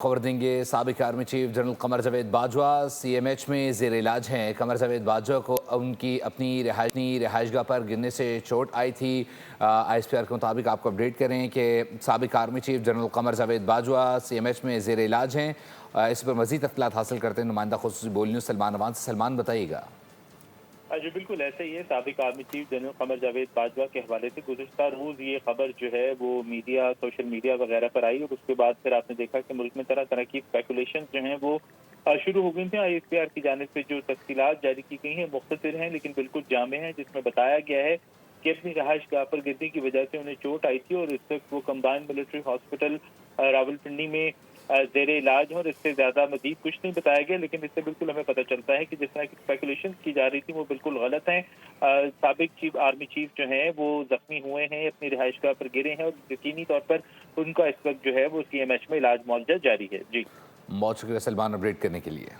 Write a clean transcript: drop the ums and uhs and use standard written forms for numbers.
खबर देंगे। साबिक army chief general Qamar Javed Bajwa CMH में ज़ेर इलाज हैं। कमर जावेद बाजवा को उनकी अपनी रिहाइशगाह पर गिरने से चोट आई थी। ISPR के मुताबिक आपको अपडेट करें कि साबिक army chief general Qamar Javed Bajwa CMH में ज़ेर इलाज हैं। इस पर मज़ीद तफ़सीलात हासिल करते हैं नुमाइंदा खुसूसी बोल न्यूज़ सलमान अवान से। सलमान, बताइएगा। जी बिल्कुल ऐसा ही है। साबिक army chief general Qamar Javed Bajwa के हवाले से गुज़िश्ता रोज़ ये खबर जो है वो सोशल मीडिया वगैरह पर आई और उसके बाद फिर आपने देखा कि मुल्क में तरह तरह की स्पेकुलेशन जो हैं वो शुरू हो गई थी। ISPR की जानिब से जो तफसीलात जारी की गई हैं मुख्तसर हैं लेकिन बिल्कुल जामे हैं, जिसमें बताया गया है कि अपनी रहायशगाह पर गिरने की वजह से उन्हें चोट आई थी और इस वक्त वो कंबाइंड मिलिट्री हॉस्पिटल रावलपिंडी में ज़ेर इलाज हो। और इससे ज़्यादा मज़ीद कुछ नहीं बताया गया, लेकिन इससे बिल्कुल हमें पता चलता है कि जिस तरह की स्पेकुलेशन की जा रही थी वो बिल्कुल गलत हैं। साबिक आर्मी चीफ जो हैं वो जख्मी हुए हैं, अपनी रिहाइशगाह पर गिरे हैं और यकीनी तौर पर उनका इस वक्त जो है वो CMH में इलाज मुआवजा जारी है। जी बहुत शुक्रिया सलमान, अपडेट करने के लिए।